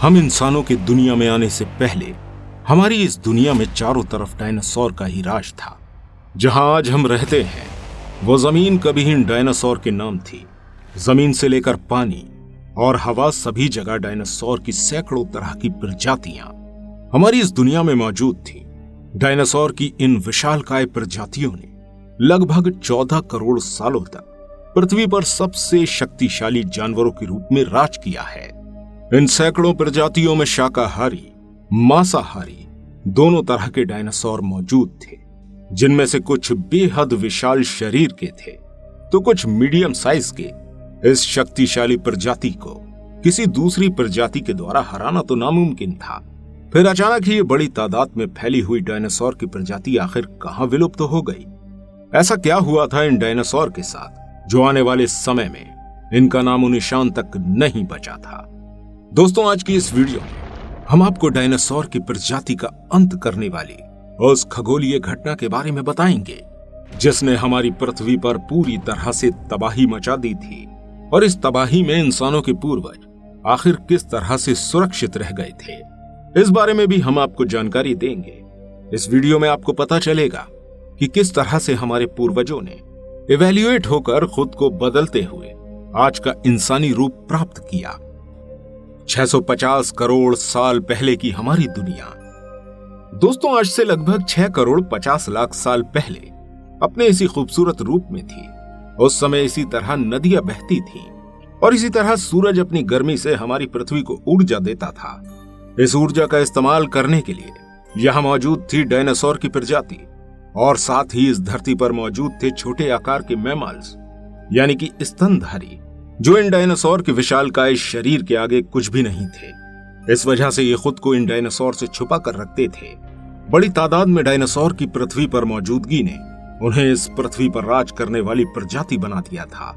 हम इंसानों की दुनिया में आने से पहले हमारी इस दुनिया में चारों तरफ डायनासोर का ही राज था। जहां आज हम रहते हैं वो जमीन कभी इन डायनासोर के नाम थी। जमीन से लेकर पानी और हवा, सभी जगह डायनासोर की सैकड़ों तरह की प्रजातियां हमारी इस दुनिया में मौजूद थी। डायनासोर की इन विशालकाय प्रजातियों ने लगभग 14 करोड़ सालों तक पृथ्वी पर सबसे शक्तिशाली जानवरों के रूप में राज किया है। इन सैकड़ों प्रजातियों में शाकाहारी, मांसाहारी दोनों तरह के डायनासोर मौजूद थे, जिनमें से कुछ बेहद विशाल शरीर के थे तो कुछ मीडियम साइज के। इस शक्तिशाली प्रजाति को किसी दूसरी प्रजाति के द्वारा हराना तो नामुमकिन था। फिर अचानक ही ये बड़ी तादाद में फैली हुई डायनासोर की प्रजाति आखिर कहां विलुप्त हो गई? ऐसा क्या हुआ था इन डायनासोर के साथ जो आने वाले समय में इनका नामो निशान तक नहीं बचा था? दोस्तों, आज की इस वीडियो में हम आपको डायनासोर की प्रजाति का अंत करने वाली उस खगोलीय घटना के बारे में बताएंगे जिसने हमारी पृथ्वी पर पूरी तरह से तबाही मचा दी थी, और इस तबाही में इंसानों के पूर्वज आखिर किस तरह से सुरक्षित रह गए थे, इस बारे में भी हम आपको जानकारी देंगे। इस वीडियो में आपको पता चलेगा कि किस तरह से हमारे पूर्वजों ने इवैल्यूएट होकर खुद को बदलते हुए आज का इंसानी रूप प्राप्त किया। 650 करोड़ साल पहले की हमारी दुनिया दोस्तों आज से लगभग 6 करोड़ 50 लाख साल पहले अपने इसी खूबसूरत रूप में थी। उस समय इसी तरह नदियां बहती थीं और इसी तरह सूरज अपनी गर्मी से हमारी पृथ्वी को ऊर्जा देता था। इस ऊर्जा का इस्तेमाल करने के लिए यहां मौजूद थी डायनासोर की प्रजाति, और साथ ही इस धरती पर मौजूद थे छोटे आकार के मैमल्स यानी कि स्तनधारी, जो इन डायनासोर के विशालकाय शरीर के आगे कुछ भी नहीं थे। इस वजह से ये खुद को इन डायनासोर से छुपा कर रखते थे। बड़ी तादाद में डायनासोर की पृथ्वी पर मौजूदगी ने उन्हें इस पृथ्वी पर राज करने वाली प्रजाति बना दिया था।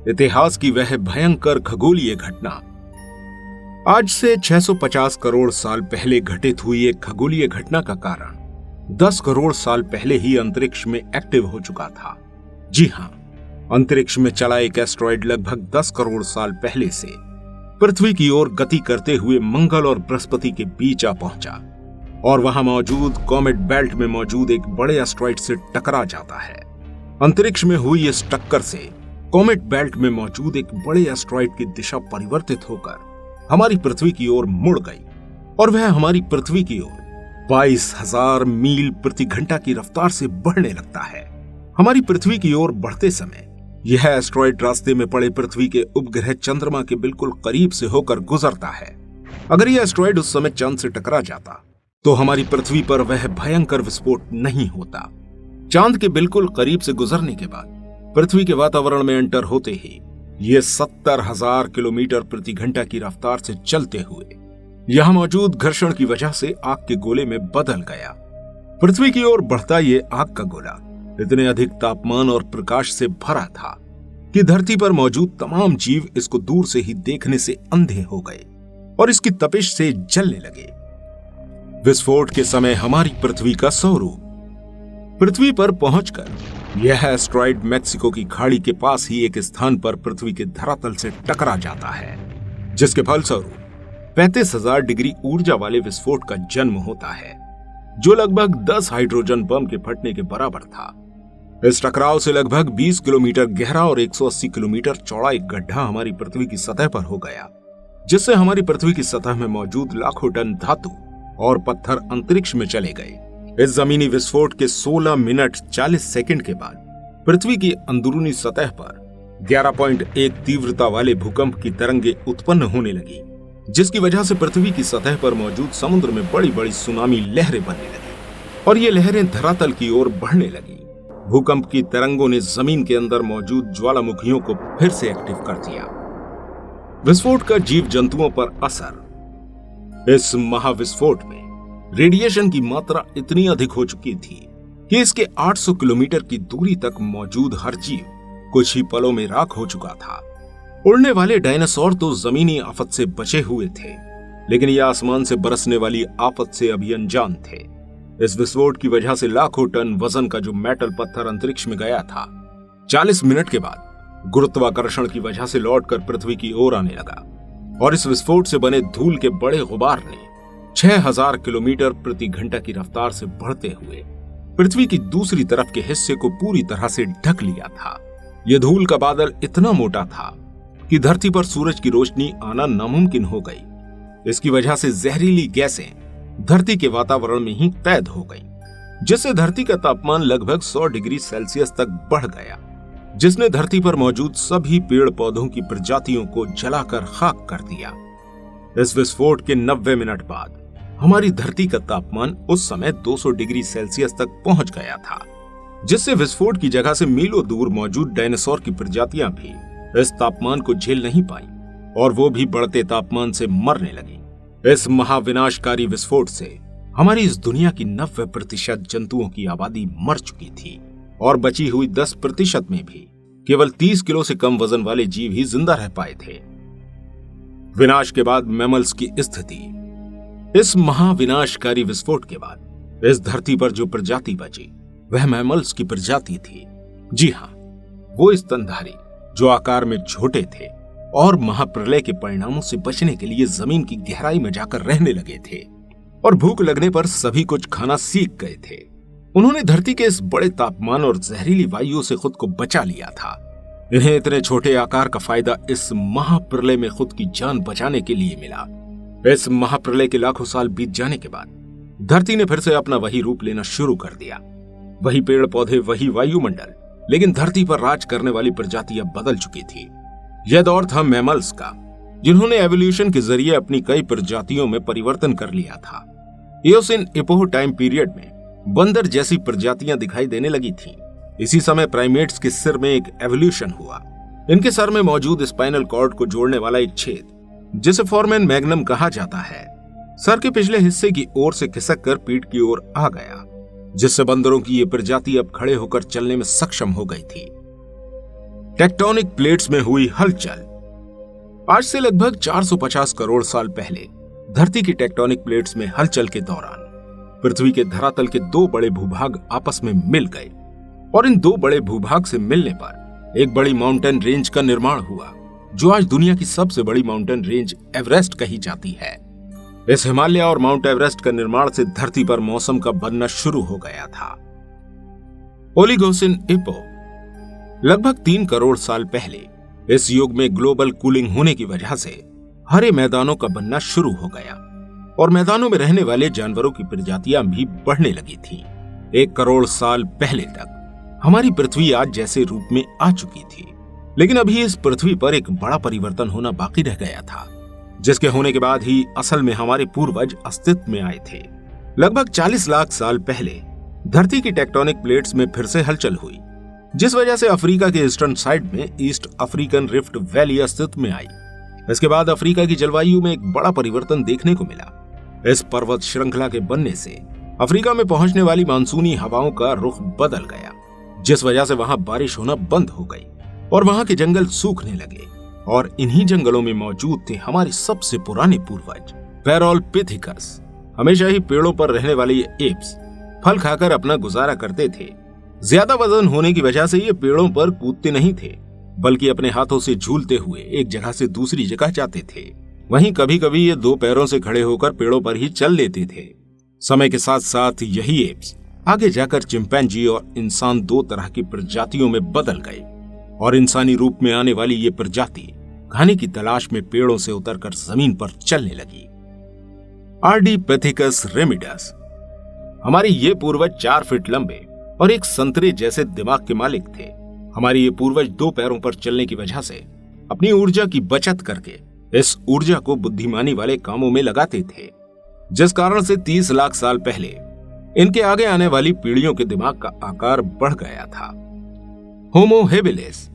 इतिहास की वह भयंकर खगोलीय घटना आज से 650 करोड़ साल पहले घटित हुई एक खगोलीय घटना का कारण 10 करोड़ साल पहले ही अंतरिक्ष में एक्टिव हो चुका था। जी हां, अंतरिक्ष में चला एक एस्ट्रॉइड लगभग 10 करोड़ साल पहले से पृथ्वी की ओर गति करते हुए मंगल और बृहस्पति के बीच आ पहुंचा और वहां मौजूद कॉमेट बेल्ट में मौजूद एक बड़े एस्ट्रॉइड से टकरा जाता है। अंतरिक्ष में हुई इस टक्कर से कॉमेट बेल्ट में मौजूद एक बड़े एस्ट्रॉइड की दिशा परिवर्तित होकर हमारी पृथ्वी की ओर मुड़ गई और वह हमारी पृथ्वी की ओर 22,000 मील प्रति घंटा की रफ्तार से बढ़ने लगता है। हमारी पृथ्वी की ओर बढ़ते समय यह एस्ट्रॉइड रास्ते में पड़े पृथ्वी के उपग्रह चंद्रमा के बिल्कुल करीब से होकर गुजरता है। अगर यह एस्ट्रॉइड उस समय चांद से टकरा जाता तो हमारी पृथ्वी पर वह भयंकर विस्फोट नहीं होता। चांद के बिल्कुल करीब से गुजरने के बाद पृथ्वी के वातावरण में एंटर होते ही यह 70,000 किलोमीटर प्रति घंटा की रफ्तार से चलते हुए यहां मौजूद घर्षण की वजह से आग के गोले में बदल गया। पृथ्वी की ओर बढ़ता ये आग का गोला इतने अधिक तापमान और प्रकाश से भरा था कि धरती पर मौजूद तमाम जीव इसको दूर से ही देखने से अंधे हो गए और इसकी तपिश से जलने लगे। विस्फोट के समय हमारी पृथ्वी का स्वरूप पृथ्वी पर पहुंचकर यह एस्ट्रॉइड मैक्सिको की खाड़ी के पास ही एक स्थान पर पृथ्वी के धरातल से टकरा जाता है, जिसके फलस्वरूप 35,000 डिग्री ऊर्जा वाले विस्फोट का जन्म होता है, जो लगभग 10 हाइड्रोजन बम के फटने के बराबर था। इस टकराव से लगभग 20 किलोमीटर गहरा और 180 किलोमीटर चौड़ा एक गड्ढा हमारी पृथ्वी की सतह पर हो गया, जिससे हमारी पृथ्वी की सतह में मौजूद लाखों टन धातु और पत्थर अंतरिक्ष में चले गए। इस जमीनी विस्फोट के 16 मिनट 40 सेकंड के बाद पृथ्वी की अंदरूनी सतह पर 11.1 तीव्रता वाले भूकंप की तरंगे उत्पन्न होने लगी, जिसकी वजह से पृथ्वी की सतह पर मौजूद समुद्र में बड़ी बड़ी सुनामी लहरें बनने लगी और ये लहरें धरातल की ओर बढ़ने लगी। भूकंप की तरंगों ने जमीन के अंदर मौजूद ज्वालामुखियों को फिर से एक्टिव कर दिया। विस्फोट का जीव जंतुओं पर असर। इस महाविस्फोट में रेडिएशन की मात्रा इतनी अधिक हो चुकी थी कि इसके 800 किलोमीटर की दूरी तक मौजूद हर जीव कुछ ही पलों में राख हो चुका था। उड़ने वाले डायनासोर तो जमीनी आफत से बचे हुए थे, लेकिन ये आसमान से बरसने वाली आफत से अभी अनजान थे। इस विस्फोट की वजह से लाखों टन वजन का जो मेटल पत्थर अंतरिक्ष में गया था, 40 मिनट के बाद गुरुत्वाकर्षण की वजह से लौटकर पृथ्वी की ओर आने लगा। और इस विस्फोट से बने धूल के बड़े गुबार ने 6000 किलोमीटर प्रति घंटा की रफ्तार से बढ़ते हुए पृथ्वी की दूसरी तरफ के हिस्से को पूरी तरह से ढक लिया था। यह धूल का बादल इतना मोटा था कि धरती पर सूरज की रोशनी आना नामुमकिन हो गई। इसकी वजह से जहरीली गैसें धरती के वातावरण में ही कैद हो गई, जिससे धरती का तापमान लगभग 100 डिग्री सेल्सियस तक बढ़ गया, जिसने धरती पर मौजूद सभी पेड़ पौधों की प्रजातियों को जलाकर खाक कर दिया। इस विस्फोट के 90 मिनट बाद हमारी धरती का तापमान उस समय 200 डिग्री सेल्सियस तक पहुंच गया था, जिससे विस्फोट की जगह से मीलों दूर मौजूद डायनासोर की प्रजातियां भी इस तापमान को झेल नहीं पाई और वो भी बढ़ते तापमान से मरने लगी। इस महाविनाशकारी विस्फोट से हमारी इस दुनिया की 90% जंतुओं की आबादी मर चुकी थी और बची हुई 10% में भी केवल 30 किलो से कम वजन वाले जीव ही जिंदा रह पाए थे। विनाश के बाद मैमल्स की स्थिति। इस महाविनाशकारी विस्फोट के बाद इस धरती पर जो प्रजाति बची वह मैमल्स की प्रजाति थी। जी हां, वो स्तनधारी जो आकार में छोटे थे और महाप्रलय के परिणामों से बचने के लिए जमीन की गहराई में जाकर रहने लगे थे और भूख लगने पर सभी कुछ खाना सीख गए थे। उन्होंने धरती के इस बड़े तापमान और जहरीली वायु से खुद को बचा लिया था। इन्हें इतने छोटे आकार का फायदा इस महाप्रलय में खुद की जान बचाने के लिए मिला। इस महाप्रलय के लाखों साल बीत जाने के बाद धरती ने फिर से अपना वही रूप लेना शुरू कर दिया। वही पेड़ पौधे, वही वायुमंडल, लेकिन धरती पर राज करने वाली प्रजातियां बदल चुकी थी। यह दौर था मैमल्स का, जिन्होंने एवोल्यूशन के जरिए अपनी कई प्रजातियों में परिवर्तन कर लिया था। इयोसिन इपोह टाइम पीरियड में बंदर जैसी प्रजातियां दिखाई देने लगी थीं। इसी समय प्राइमेट्स के सिर में एक एवोल्यूशन हुआ। इनके सर में मौजूद स्पाइनल कॉर्ड को जोड़ने वाला एक छेद, जिसे फोरमेन मैग्नम कहा जाता है, सर के पिछले हिस्से की ओर से खिसक कर पीठ की ओर आ गया, जिससे बंदरों की ये प्रजाति अब खड़े होकर चलने में सक्षम हो गई थी। टेक्टोनिक प्लेट्स में हुई हलचल। आज से लगभग 450 करोड़ साल पहले धरती की टेक्टोनिक प्लेट्स में हलचल के दौरान पृथ्वी के धरातल के दो बड़े भूभाग आपस में मिल गए और इन दो बड़े भूभाग से मिलने पर एक बड़ी माउंटेन रेंज का निर्माण हुआ, जो आज दुनिया की सबसे बड़ी माउंटेन रेंज एवरेस्ट कही जाती है। इस हिमालय और माउंट एवरेस्ट का निर्माण से धरती पर मौसम का बनना शुरू हो गया था। Oligocene Ipoh. लगभग 3 करोड़ साल पहले इस युग में ग्लोबल कूलिंग होने की वजह से हरे मैदानों का बनना शुरू हो गया और मैदानों में रहने वाले जानवरों की प्रजातियां भी बढ़ने लगी थीं। 1 करोड़ साल पहले तक हमारी पृथ्वी आज जैसे रूप में आ चुकी थी, लेकिन अभी इस पृथ्वी पर एक बड़ा परिवर्तन होना बाकी रह गया था, जिसके होने के बाद ही असल में हमारे पूर्वज अस्तित्व में आए थे। लगभग 40 लाख साल पहले धरती की टेक्टोनिक प्लेट्स में फिर से हलचल हुई, जिस वजह से अफ्रीका के ईस्टर्न साइड में ईस्ट अफ्रीकन रिफ्ट वैली अस्तित्व में आई। इसके बाद अफ्रीका की जलवायु में एक बड़ा परिवर्तन देखने को मिला। इस पर्वत श्रृंखला के बनने से अफ्रीका में पहुंचने वाली मानसूनी हवाओं का रुख बदल गया, जिस वजह से वहां बारिश होना बंद हो गई और वहां के जंगल सूखने लगे। और इन्हीं जंगलों में मौजूद थे हमारे सबसे पुराने पूर्वज पैरोलपिथिकस। हमेशा ही पेड़ों पर रहने वाले ये एप्स फल खाकर अपना गुजारा करते थे। ज्यादा वजन होने की वजह से ये पेड़ों पर कूदते नहीं थे, बल्कि अपने हाथों से झूलते हुए एक जगह से दूसरी जगह जाते थे। वहीं कभी कभी ये 2 पैरों से खड़े होकर पेड़ों पर ही चल लेते थे। समय के साथ साथ यही एप्स आगे जाकर चिंपैंजी और इंसान 2 तरह की प्रजातियों में बदल गए और इंसानी रूप में आने वाली ये प्रजाति खाने की तलाश में पेड़ों से उतरकर जमीन पर चलने लगी। आर्डिपिथेकस रेमिडस। हमारे ये पूर्वज 4 फीट लंबे और एक संतरे जैसे दिमाग के मालिक थे। हमारे ये पूर्वज 2 पैरों पर चलने की वजह से अपनी ऊर्जा की बचत करके इस ऊर्जा को बुद्धिमानी वाले कामों में लगाते थे, जिस कारण से 30 लाख साल पहले इनके आगे आने वाली पीढ़ियों के दिमाग का आकार बढ़ गया था। होमो हेबिलिस।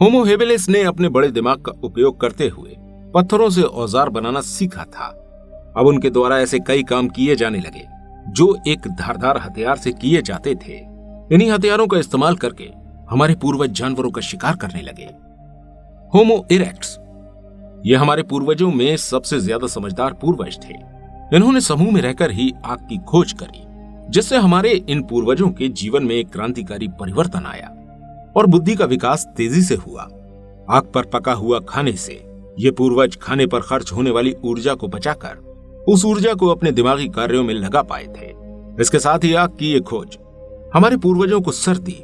होमो हेबिलिस ने अपने बड़े दिमाग का उपयोग करते हुए पत्थरों से औजार बनाना सीखा था। अब उनके द्वारा ऐसे कई काम किए जाने लगे जो एक धारदार हथियार से किए जाते थे। इन्हीं हथियारों का इस्तेमाल करके हमारे पूर्वज जानवरों का शिकार करने लगे। होमो इरेक्ट्स। ये हमारे पूर्वजों में सबसे ज्यादा समझदार पूर्वज थे। इन्होंने समूह में रहकर ही आग की खोज करी, जिससे हमारे इन पूर्वजों के जीवन में एक क्रांतिकारी परिवर्तन आया और बुद्धि का विकास तेजी से हुआ। आग पर पका हुआ खाने से ये पूर्वज खाने पर खर्च होने वाली ऊर्जा को बचाकर उस ऊर्जा को अपने दिमागी कार्यों में लगा पाए थे। इसके साथ ही आग की ये खोज हमारे पूर्वजों को सर्दी,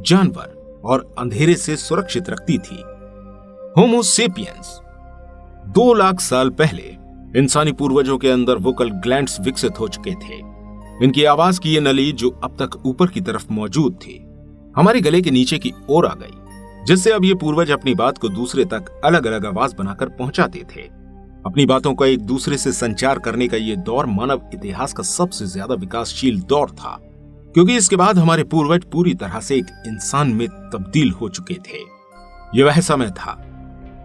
जानवर और अंधेरे से सुरक्षित रखती थी। होमो सेपियंस 2 लाख साल पहले इंसानी पूर्वजों के अंदर वोकल ग्लैंड्स विकसित हो चुके थे। इनकी आवाज की ये नली जो अब तक ऊपर की तरफ मौजूद थी, हमारे गले के नीचे की ओर आ गई, जिससे अब ये पूर्वज अपनी बात को दूसरे तक अलग अलग आवाज बनाकर पहुंचाते थे। अपनी बातों का एक दूसरे से संचार करने का ये दौर मानव इतिहास का सबसे ज्यादा विकासशील दौर था, क्योंकि इसके बाद हमारे पूर्वज पूरी तरह से एक इंसान में तब्दील हो चुके थे। यह वह समय था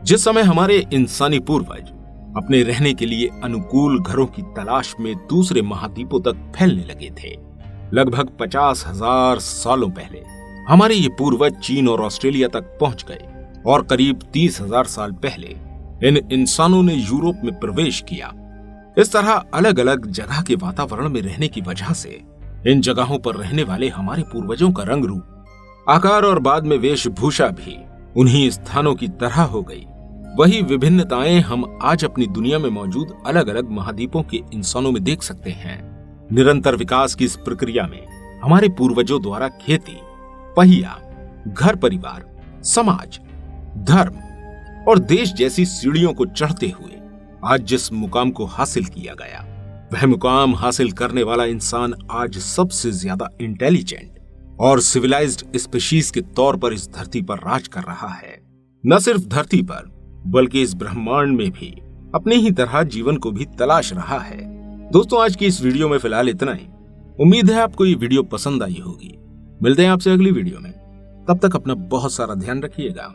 जिस समय हमारे इंसानी पूर्वज अपने रहने के लिए अनुकूल घरों की तलाश में दूसरे महाद्वीपों तक फैलने लगे थे। लगभग 50,000 सालों पहले हमारे ये पूर्वज चीन और ऑस्ट्रेलिया तक पहुंच गए और करीब 30,000 साल पहले इन इंसानों ने यूरोप में प्रवेश किया। इस तरह अलग अलग जगह के वातावरण में रहने की वजह से इन जगहों पर रहने वाले हमारे पूर्वजों का रंग रूप, आकार और बाद में वेशभूषा भी उन्हीं स्थानों की तरह हो गई। वही विभिन्नताएं हम आज अपनी दुनिया में मौजूद अलग अलग महाद्वीपों के इंसानों में देख सकते हैं। निरंतर विकास की इस प्रक्रिया में हमारे पूर्वजों द्वारा खेती, पहिया, घर परिवार, समाज, धर्म और देश जैसी सीढ़ियों को चढ़ते हुए आज जिस मुकाम को हासिल किया गया, वह मुकाम हासिल करने वाला इंसान आज सबसे ज्यादा इंटेलिजेंट और सिविलाइज्ड स्पीशीज के तौर पर इस धरती पर राज कर रहा है। न सिर्फ धरती पर बल्कि इस ब्रह्मांड में भी अपनी ही तरह जीवन को भी तलाश रहा है। दोस्तों, आज की इस वीडियो में फिलहाल इतना ही। उम्मीद है आपको ये वीडियो पसंद आई होगी। मिलते हैं आपसे अगली वीडियो में। तब तक अपना बहुत सारा ध्यान रखिएगा।